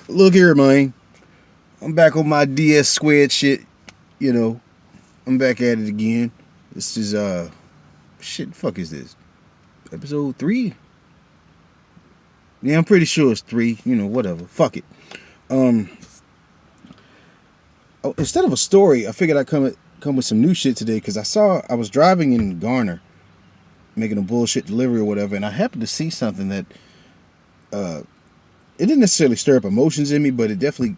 Look here, man. I'm back on my DS squared shit. You know, I'm back at it again. This is shit. The fuck is this? Episode 3? Yeah, I'm pretty sure it's 3. You know, whatever. Fuck it. Um, instead of a story, I figured I'd come with some new shit today because I was driving in Garner, making a bullshit delivery or whatever, and I happened to see something that uh, it didn't necessarily stir up emotions in me, but it definitely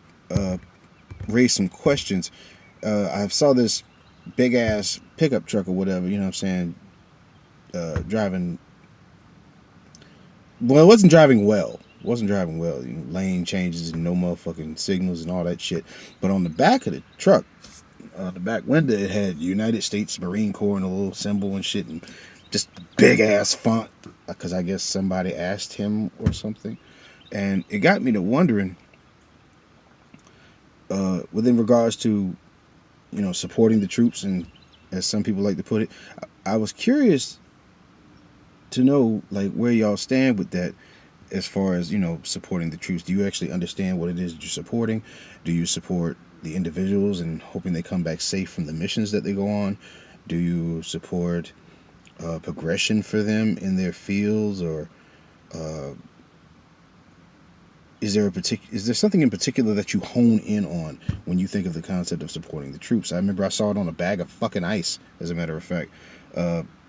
raised some questions. I saw this big ass pickup truck or whatever, you know what I'm saying, driving. Well, it wasn't driving well. It wasn't driving well. You know, lane changes and no motherfucking signals and all that shit. But on the back of the truck, the back window, it had United States Marine Corps and a little symbol and shit, and just big ass font. Because I guess somebody asked him or something, and it got me to wondering. Within regards to, you know, supporting the troops, and as some people like to put it, I was curious to know, like, where y'all stand with that as far as, you know, supporting the troops. Do you actually understand what it is that you're supporting? Do you support the individuals and hoping they come back safe from the missions that they go on? Do you support progression for them in their fields, or uh, is there something in particular that you hone in on when you think of the concept of supporting the troops? I remember I saw it on a bag of fucking ice, as a matter of fact.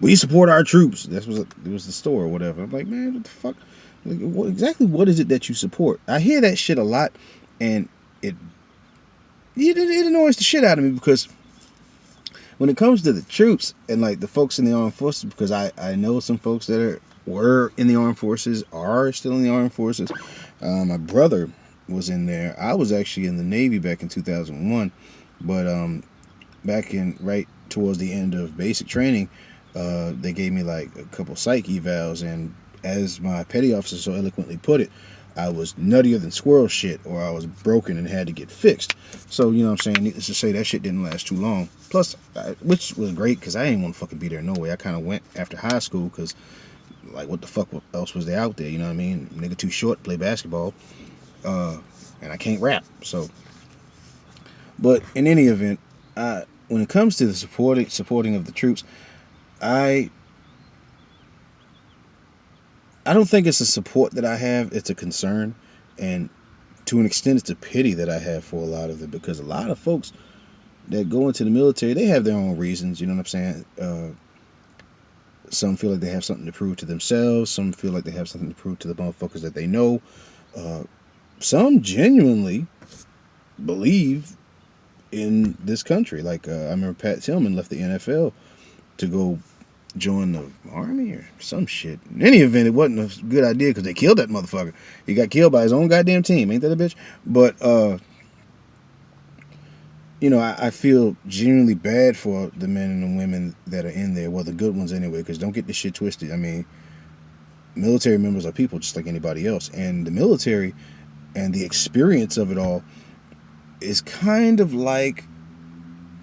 We support our troops. It was the store or whatever. I'm like, man, what the fuck? Like, what is it that you support? I hear that shit a lot, and it annoys the shit out of me, because when it comes to the troops and like the folks in the armed forces, because I know some folks that were in the armed forces, are still in the armed forces. My brother was in there. I was actually in the Navy back in 2001, but back in right towards the end of basic training, they gave me like a couple psych evals, and as my petty officer so eloquently put it, I was nuttier than squirrel shit, or I was broken and had to get fixed. So, you know what I'm saying, needless to say, that shit didn't last too long. Plus, which was great, because I didn't want to fucking be there no way. I kind of went after high school, because, like, what the fuck else was there out there, you know what I mean? Nigga too short to play basketball, and I can't rap, so. But in any event, when it comes to the supporting of the troops, I don't think it's a support that I have. It's a concern, and to an extent, it's a pity that I have for a lot of it, because a lot of folks that go into the military, they have their own reasons. You know what I'm saying? Some feel like they have something to prove to themselves. Some feel like they have something to prove to the motherfuckers that they know. Some genuinely believe in this country. Like, I remember Pat Tillman left the NFL to go join the army or some shit. In any event, it wasn't a good idea, because they killed that motherfucker. He got killed by his own goddamn team. Ain't that a bitch? But, you know, I feel genuinely bad for the men and the women that are in there. Well, the good ones anyway, because don't get this shit twisted. I mean, military members are people just like anybody else. And the military and the experience of it all is kind of like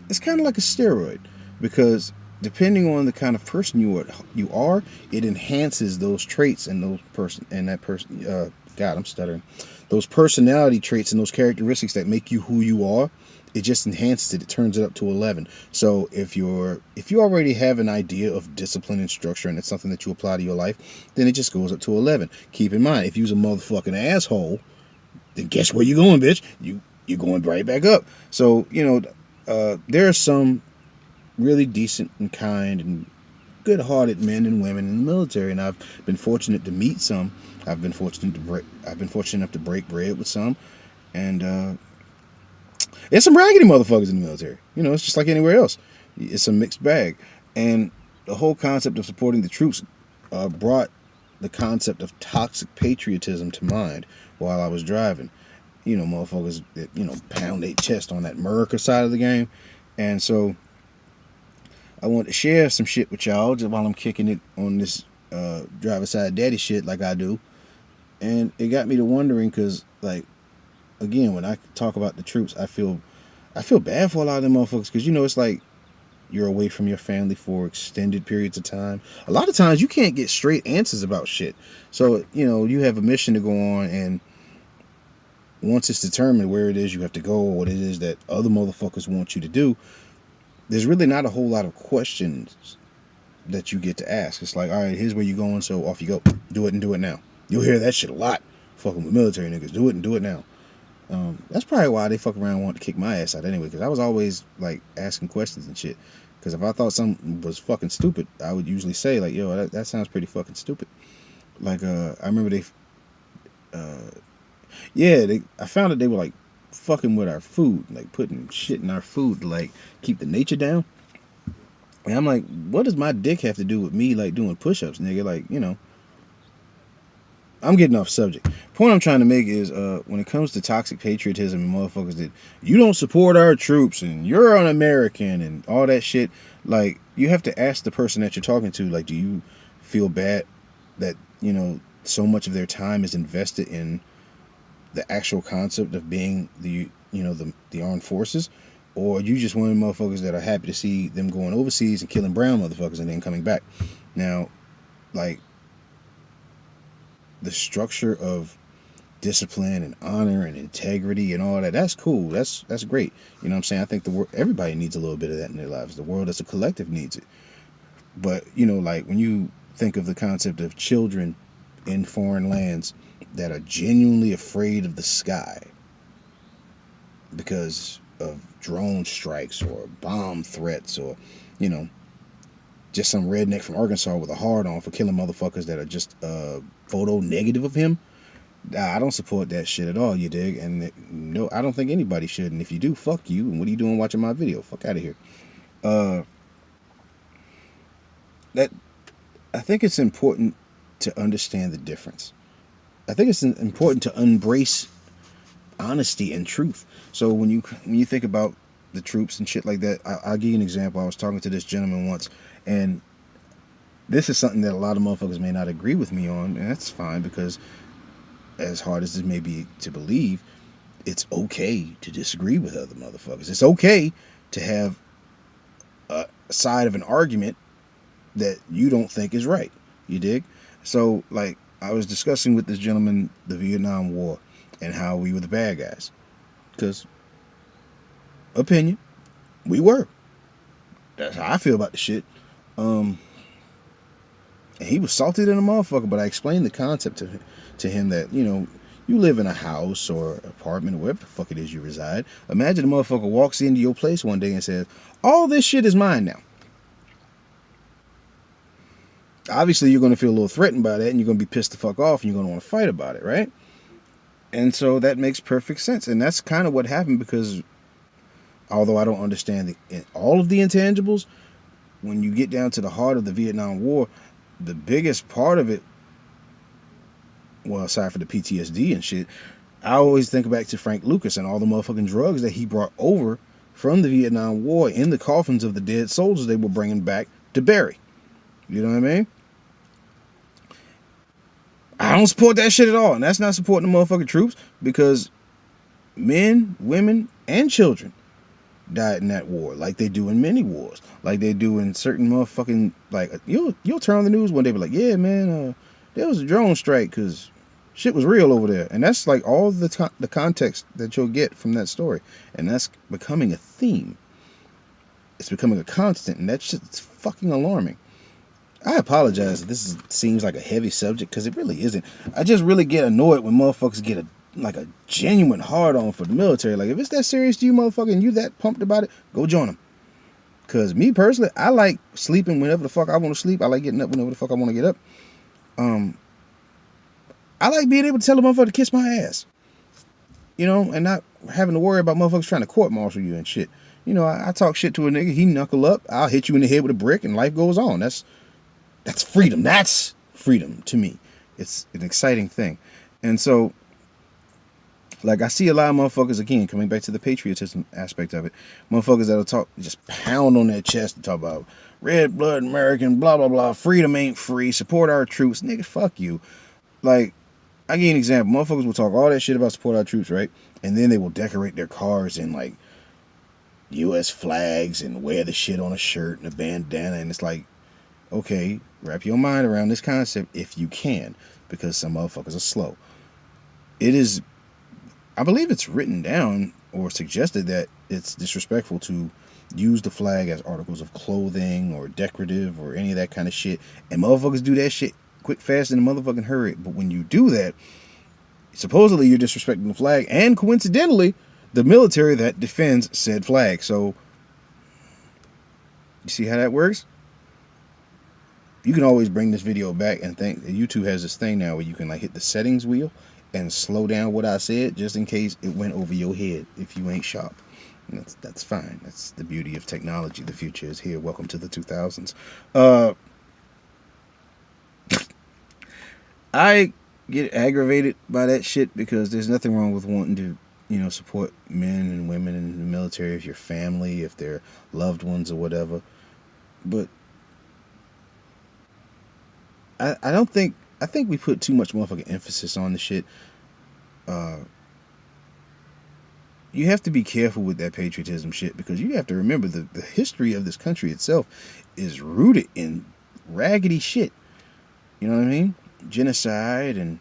a steroid, because depending on the kind of person you are, it enhances those traits and God, I'm stuttering. Those personality traits and those characteristics that make you who you are, it just enhances it. It turns it up to 11. So if you already have an idea of discipline and structure, and it's something that you apply to your life, then it just goes up to 11. Keep in mind, if you're a motherfucking asshole, then guess where you going, bitch? You're going right back up. So, you know, there are some really decent and kind and good-hearted men and women in the military, and I've been fortunate to meet some. I've been fortunate enough to break bread with some, and there's some raggedy motherfuckers in the military. You know, it's just like anywhere else. It's a mixed bag, and the whole concept of supporting the troops brought the concept of toxic patriotism to mind while I was driving. You know, motherfuckers that, you know, pound their chest on that Murica side of the game, and so I want to share some shit with y'all just while I'm kicking it on this driver side daddy shit like I do. And it got me to wondering, because, like, again, when I talk about the troops, I feel bad for a lot of them motherfuckers, because, you know, it's like you're away from your family for extended periods of time. A lot of times you can't get straight answers about shit. So, you know, you have a mission to go on, and once it's determined where it is you have to go or what it is that other motherfuckers want you to do, there's really not a whole lot of questions that you get to ask. It's like, all right, here's where you're going, so off you go. Do it and do it now. You'll hear that shit a lot. Fucking with military niggas. Do it and do it now. That's probably why they fuck around and want to kick my ass out anyway, because I was always like asking questions and shit. Because if I thought something was fucking stupid, I would usually say like, yo, that sounds pretty fucking stupid. Like, I remember I found that they were like fucking with our food, like putting shit in our food to like keep the nature down. And I'm like, what does my dick have to do with me like doing push-ups, nigga? Like, I'm getting off subject. Point I'm trying to make is when it comes to toxic patriotism and motherfuckers that you don't support our troops and you're un-American and all that shit, like you have to ask the person that you're talking to, like, do you feel bad that, so much of their time is invested in the actual concept of being the armed forces? Or you just one of the motherfuckers that are happy to see them going overseas and killing brown motherfuckers and then coming back? Now, like, the structure of discipline and honor and integrity and all that, that's cool. That's great. You know what I'm saying? I think everybody needs a little bit of that in their lives. The world as a collective needs it. But, like when you think of the concept of children in foreign lands that are genuinely afraid of the sky because of drone strikes or bomb threats or, just some redneck from Arkansas with a hard on for killing motherfuckers that are just photo negative of him. I don't support that shit at all, you dig? And no, I don't think anybody should. And if you do, fuck you. And what are you doing watching my video? Fuck out of here. That I think it's important to understand the difference. I think it's important to embrace honesty and truth. So when you think about the troops and shit like that, I'll give you an example. I was talking to this gentleman once, and this is something that a lot of motherfuckers may not agree with me on, and that's fine, because as hard as it may be to believe, it's okay to disagree with other motherfuckers. It's okay to have a side of an argument that you don't think is right. You dig? So, like, I was discussing with this gentleman the Vietnam War and how we were the bad guys. Because, opinion, we were. That's how I feel about the shit. And he was salty than a motherfucker, but I explained the concept to him that, you live in a house or apartment or wherever the fuck it is you reside. Imagine a motherfucker walks into your place one day and says, all this shit is mine now. Obviously, you're going to feel a little threatened by that, and you're going to be pissed the fuck off, and you're going to want to fight about it, right? And so that makes perfect sense. And that's kind of what happened, because although I don't understand all of the intangibles, when you get down to the heart of the Vietnam War, the biggest part of it, well, aside from the PTSD and shit, I always think back to Frank Lucas and all the motherfucking drugs that he brought over from the Vietnam War in the coffins of the dead soldiers they were bringing back to bury. You know what I mean? I don't support that shit at all. And that's not supporting the motherfucking troops, because men, women, and children died in that war, like they do in many wars, like they do in certain motherfucking, like, you'll turn on the news one day, be like, yeah, man, there was a drone strike because shit was real over there. And that's like all the context that you'll get from that story. And that's becoming a theme. It's becoming a constant, and that shit's fucking alarming. I apologize if this seems like a heavy subject, because it really isn't. I just really get annoyed when motherfuckers get a genuine hard-on for the military. Like, if it's that serious to you, motherfucker, and you that pumped about it, go join them. Because me, personally, I like sleeping whenever the fuck I want to sleep. I like getting up whenever the fuck I want to get up. I like being able to tell a motherfucker to kiss my ass. And not having to worry about motherfuckers trying to court-martial you and shit. I talk shit to a nigga, he knuckle up, I'll hit you in the head with a brick, and life goes on. That's freedom. That's freedom to me. It's an exciting thing. And so, like, I see a lot of motherfuckers, again, coming back to the patriotism aspect of it, motherfuckers that'll just pound on their chest and talk about red blood American, blah, blah, blah, freedom ain't free, support our troops. Nigga, fuck you. Like, I give you an example. Motherfuckers will talk all that shit about support our troops, right? And then they will decorate their cars in, like, U.S. flags and wear the shit on a shirt and a bandana. And it's like, okay, wrap your mind around this concept if you can, because some motherfuckers are slow. It is I believe it's written down or suggested that it's disrespectful to use the flag as articles of clothing or decorative or any of that kind of shit. And motherfuckers do that shit quick, fast, in a motherfucking hurry. But when you do that, supposedly you're disrespecting the flag and coincidentally the military that defends said flag. So you see how that works? You can always bring this video back and think YouTube has this thing now where you can like hit the settings wheel and slow down what I said just in case it went over your head if you ain't sharp. And that's fine. That's the beauty of technology. The future is here. Welcome to the 2000s. I get aggravated by that shit because there's nothing wrong with wanting to, support men and women in the military, if your family, if they're loved ones or whatever. But I think we put too much motherfucking emphasis on the shit. You have to be careful with that patriotism shit because you have to remember the history of this country itself is rooted in raggedy shit. You know what I mean? Genocide and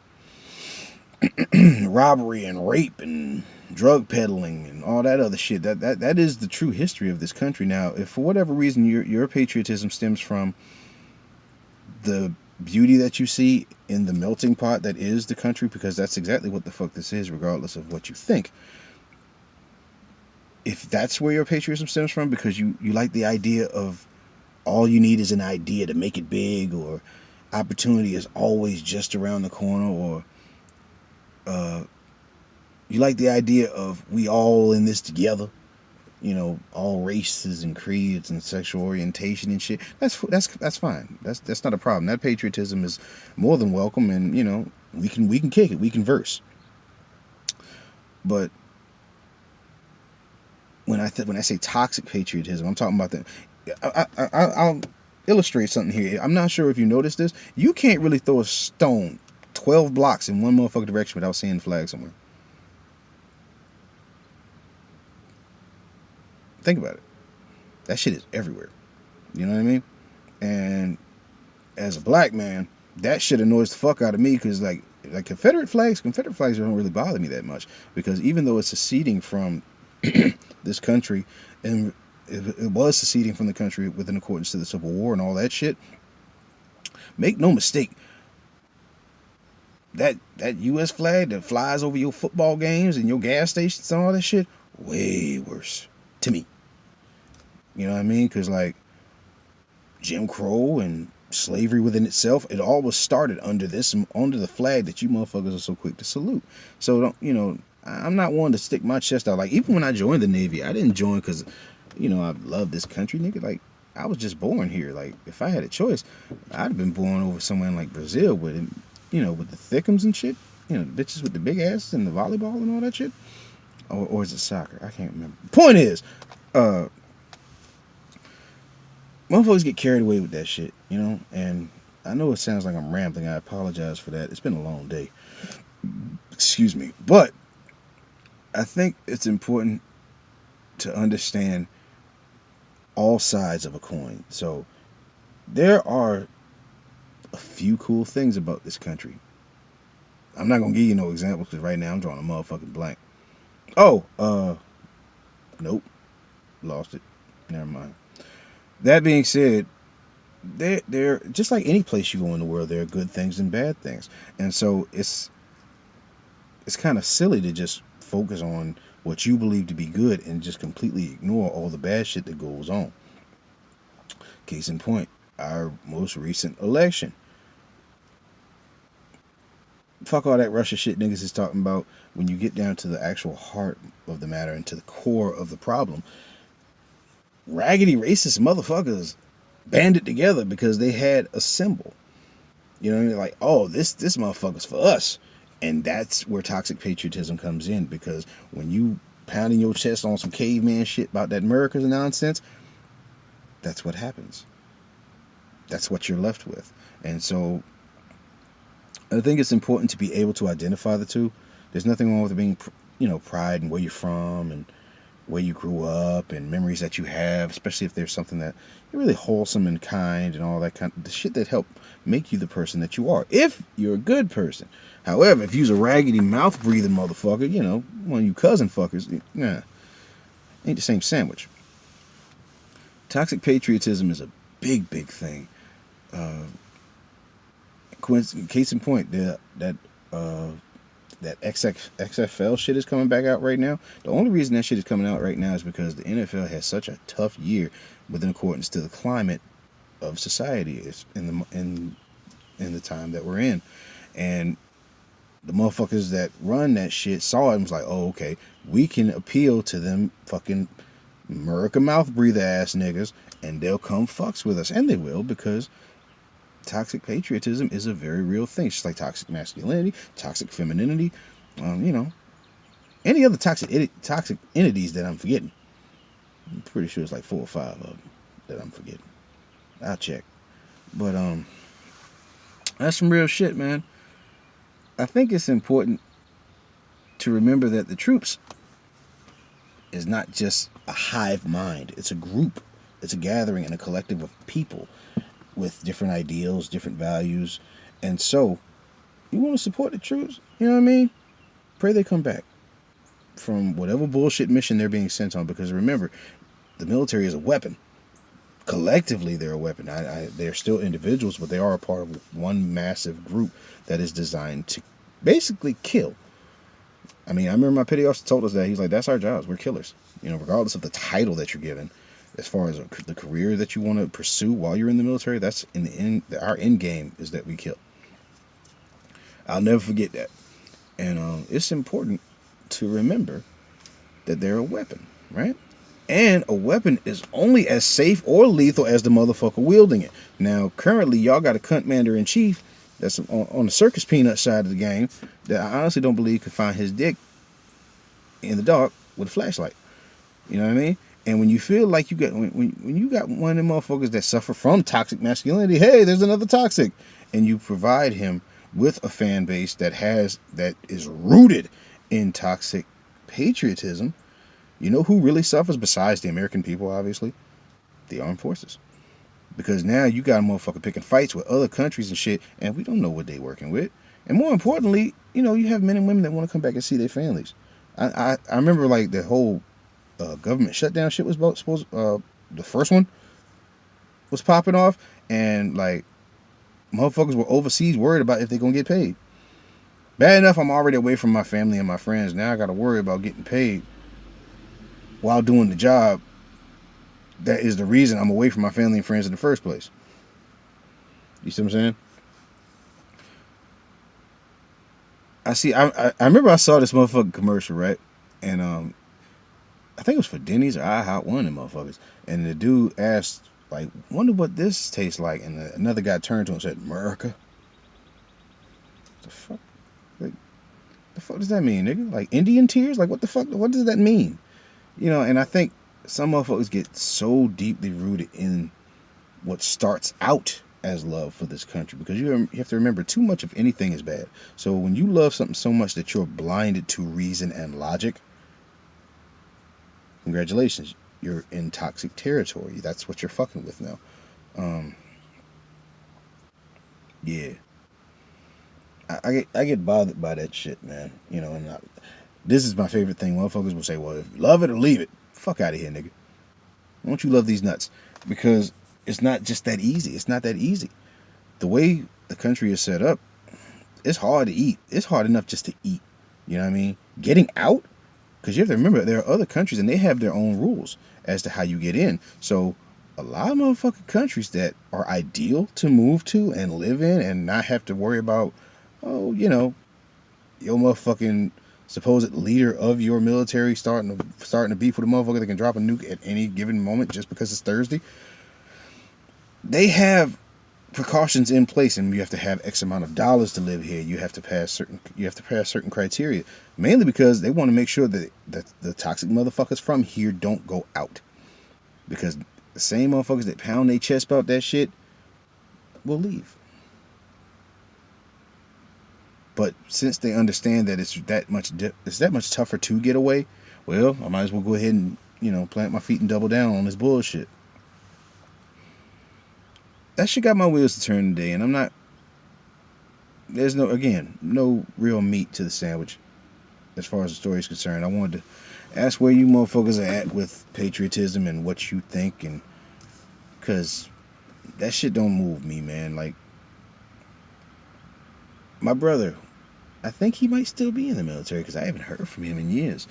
robbery and rape and drug peddling and all that other shit. That is the true history of this country. Now, if for whatever reason your patriotism stems from the beauty that you see in the melting pot that is the country, because that's exactly what the fuck this is, regardless of what you think. If that's where your patriotism stems from, because you like the idea of all you need is an idea to make it big, or opportunity is always just around the corner, or you like the idea of we all in this together, all races and creeds and sexual orientation and shit. That's fine. That's not a problem. That patriotism is more than welcome, and we can kick it. We converse. But when I say toxic patriotism, I'm talking about that. I'll illustrate something here. I'm not sure if you noticed this. You can't really throw a stone 12 blocks in one motherfucking direction without seeing the flag somewhere. Think about it. That shit is everywhere. You know what I mean? And as a black man, that shit annoys the fuck out of me because like Confederate flags don't really bother me that much, because even though it's seceding from this country, and it was seceding from the country within accordance to the Civil War and all that shit, make no mistake, that U.S. flag that flies over your football games and your gas stations and all that shit, way worse to me. You know what I mean? Because like Jim Crow and slavery within itself, it all was started under the flag that you motherfuckers are so quick to salute. So I'm not one to stick my chest out. Like, even when I joined the Navy, I didn't join because, I love this country, nigga. Like, I was just born here. Like, if I had a choice, I'd have been born over somewhere in like Brazil with, with the thickums and shit. The bitches with the big asses and the volleyball and all that shit. Or is it soccer? I can't remember. Point is, motherfuckers get carried away with that shit, and I know it sounds like I'm rambling. I apologize for that. It's been a long day. Excuse me. But I think it's important to understand all sides of a coin. So there are a few cool things about this country. I'm not gonna give you no examples because right now I'm drawing a motherfucking blank. Nope, lost it. Never mind. That being said, they're just like any place you go in the world. There are good things and bad things, and so it's kind of silly to just focus on what you believe to be good and just completely ignore all the bad shit that goes on. Case in point, our most recent election. Fuck all that Russia shit niggas is talking about. When you get down to the actual heart of the matter and to the core of the problem, raggedy racist motherfuckers banded together because they had a symbol. You know what I mean? Like, oh, this motherfucker's for us. And that's where toxic patriotism comes in, because when you pounding your chest on some caveman shit about that Murica nonsense, that's what happens. That's what you're left with. And so I think it's important to be able to identify the two. There's nothing wrong with it being, pride and where you're from and where you grew up and memories that you have, especially if there's something that you're really wholesome and kind and all that kind of the shit that help make you the person that you are. If you're a good person. However, if you's a raggedy mouth breathing motherfucker, one of you cousin fuckers, nah, ain't the same sandwich. Toxic patriotism is a big, big thing. Case in point, that XFL shit is coming back out right now. The only reason that shit is coming out right now is because the NFL has such a tough year within accordance to the climate of society in the time that we're in, and the motherfuckers that run that shit saw it and was like, oh, okay, we can appeal to them fucking Murica mouth breather ass niggas, and they'll come fucks with us, and they will, because toxic patriotism is a very real thing. It's just like toxic masculinity, toxic femininity, any other toxic entities that I'm forgetting. I'm pretty sure it's like 4 or 5 of them that I'm forgetting. I'll check. But that's some real shit, man. I think it's important to remember that the troops is not just a hive mind. It's a group. It's a gathering and a collective of people with different ideals, different values. And so, you want to support the troops? You know what I mean? Pray they come back from whatever bullshit mission they're being sent on. Because remember, the military is a weapon. Collectively, they're a weapon. They're still individuals, but they are a part of one massive group that is designed to basically kill. I mean, I remember my petty officer told us that. He's like, that's our jobs. We're killers. Regardless of the title that you're given, as far as the career that you want to pursue while you're in the military, that's in the end. Our end game is that we kill. I'll never forget that. And it's important to remember that they're a weapon, right? And a weapon is only as safe or lethal as the motherfucker wielding it. Now, currently, y'all got a commander-in-chief that's on the circus peanut side of the game that I honestly don't believe could find his dick in the dark with a flashlight. You know what I mean? And when you feel like you got when you got one of them motherfuckers that suffer from toxic masculinity, hey, there's another toxic, and you provide him with a fan base that is rooted in toxic patriotism. You know who really suffers besides the American people, obviously? The armed forces. Because now you got a motherfucker picking fights with other countries and shit, and we don't know what they working with. And more importantly, you have men and women that want to come back and see their families. I remember like the whole government shutdown shit was supposed the first one was popping off, and like motherfuckers were overseas worried about if they're gonna get paid. Bad enough I'm already away from my family and my friends. Now I gotta worry about getting paid while doing the job that is the reason I'm away from my family and friends in the first place. You see what I'm saying? I remember I saw this motherfucking commercial, right? And I think it was for Denny's or IHOP, one of them motherfuckers. And the dude asked, like, wonder what this tastes like. And another guy turned to him and said, Murica. The fuck? Like, the fuck does that mean, nigga? Like Indian tears? Like, what the fuck? What does that mean? And I think some motherfuckers get so deeply rooted in what starts out as love for this country, because you have to remember, too much of anything is bad. So when you love something so much that you're blinded to reason and logic, congratulations, you're in toxic territory. That's what you're fucking with now. Yeah, I get bothered by that shit, man. And this is my favorite thing. Motherfuckers will say, well, if you love it or leave it. Fuck out of here, nigga. Why don't you love these nuts? Because it's not just that easy. It's not that easy. The way the country is set up, it's hard to eat. It's hard enough just to eat. You know what I mean? Getting out, because you have to remember, there are other countries and they have their own rules as to how you get in. So a lot of motherfucking countries that are ideal to move to and live in and not have to worry about, your motherfucking supposed leader of your military starting to beef with a motherfucker that can drop a nuke at any given moment just because it's Thursday. They have precautions in place, and you have to have X amount of dollars to live here. You have to pass certain criteria, mainly because they want to make sure that the toxic motherfuckers from here don't go out, because the same motherfuckers that pound their chest about that shit will leave. But since they understand that it's that much tougher to get away, well, I might as well go ahead and, plant my feet and double down on this bullshit. That shit got my wheels to turn today, and I'm not. There's no real meat to the sandwich as far as the story is concerned. I wanted to ask where you motherfuckers are at with patriotism and what you think, and because that shit don't move me, man. Like, my brother, I think he might still be in the military because I haven't heard from him in years.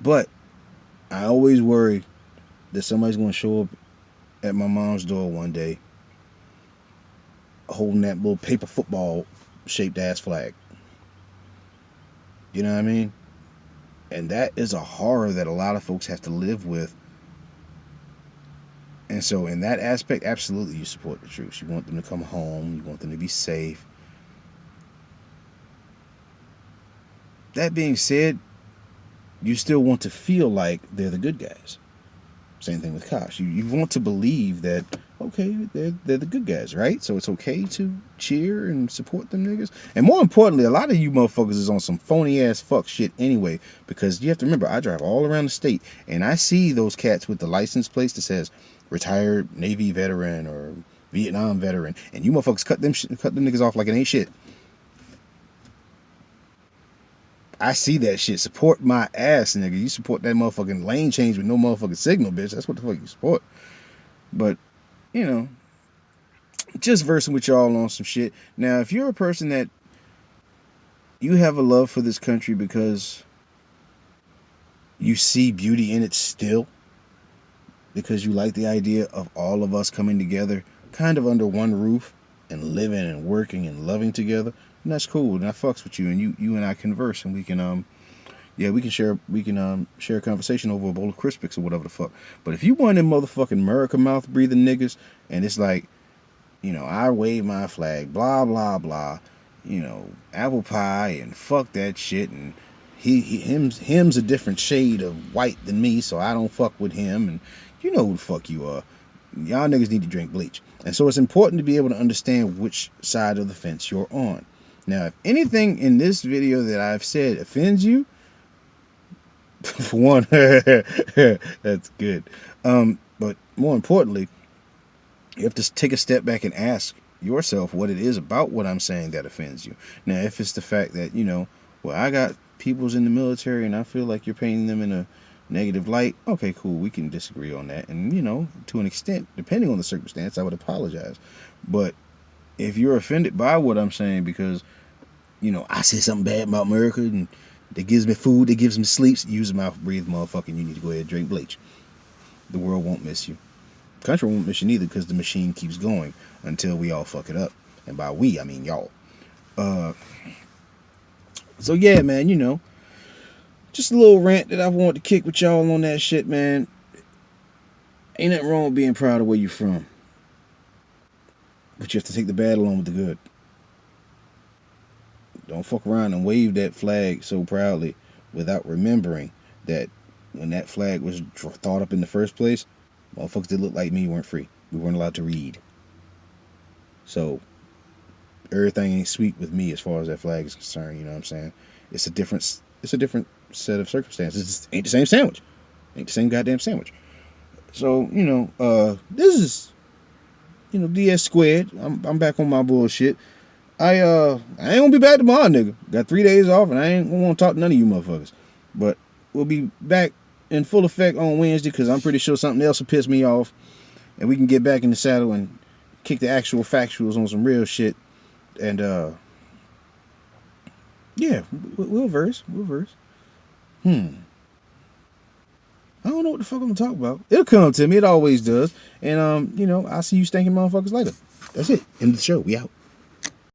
But I always worry that somebody's going to show up at my mom's door one day holding that little paper football shaped ass flag. You know what I mean? And that is a horror that a lot of folks have to live with. And so in that aspect, absolutely you support the troops. You want them to come home. You want them to be safe. That being said, you still want to feel like they're the good guys. Same thing with cops. You want to believe that, okay, they're the good guys, right? So it's okay to cheer and support them niggas. And more importantly, a lot of you motherfuckers is on some phony ass fuck shit anyway, because you have to remember, I drive all around the state and I see those cats with the license plates that says retired Navy veteran or Vietnam veteran, and you motherfuckers cut them niggas off like it ain't shit. I see that shit. Support my ass, nigga. You support that motherfucking lane change with no motherfucking signal, bitch. That's what the fuck you support. But, just versing with y'all on some shit. Now, if you're a person that you have a love for this country because you see beauty in it still, because you like the idea of all of us coming together kind of under one roof and living and working and loving together, and that's cool, and I fucks with you, and you and I converse, and we can share a conversation over a bowl of Crispix or whatever the fuck. But if you one of them motherfucking Murica mouth breathing niggas, and it's like, I wave my flag, blah blah blah, apple pie and fuck that shit, and him's a different shade of white than me, so I don't fuck with him, and you know who the fuck you are. Y'all niggas need to drink bleach. And so it's important to be able to understand which side of the fence you're on. Now, if anything in this video that I've said offends you, for one, that's good. But more importantly, you have to take a step back and ask yourself what it is about what I'm saying that offends you. Now, if it's the fact that, I got peoples in the military and I feel like you're painting them in a negative light, okay, cool, we can disagree on that. And, to an extent, depending on the circumstance, I would apologize. But if you're offended by what I'm saying because, I said something bad about America and that gives me food, that gives me sleeps, use a mouth breathe, motherfucker, you need to go ahead and drink bleach. The world won't miss you. The country won't miss you neither, because the machine keeps going until we all fuck it up. And by we, I mean y'all. So yeah, man, just a little rant that I want to kick with y'all on that shit, man. Ain't nothing wrong with being proud of where you're from. But you have to take the bad along with the good. Don't fuck around and wave that flag so proudly without remembering that when that flag was thought up in the first place, motherfuckers that looked like me weren't free. We weren't allowed to read. So everything ain't sweet with me as far as that flag is concerned. You know what I'm saying? It's a different set of circumstances. It ain't the same sandwich. Ain't the same goddamn sandwich. So this is DS squared. I'm back on my bullshit. I ain't gonna be back tomorrow, nigga. Got 3 days off, and I ain't gonna want to talk to none of you motherfuckers. But we'll be back in full effect on Wednesday, because I'm pretty sure something else will piss me off, and we can get back in the saddle and kick the actual factuals on some real shit. And yeah, we'll verse. I don't know what the fuck I'm gonna talk about. It'll come to me. It always does. And I'll see you stinking motherfuckers later. That's it. End of the show. We out.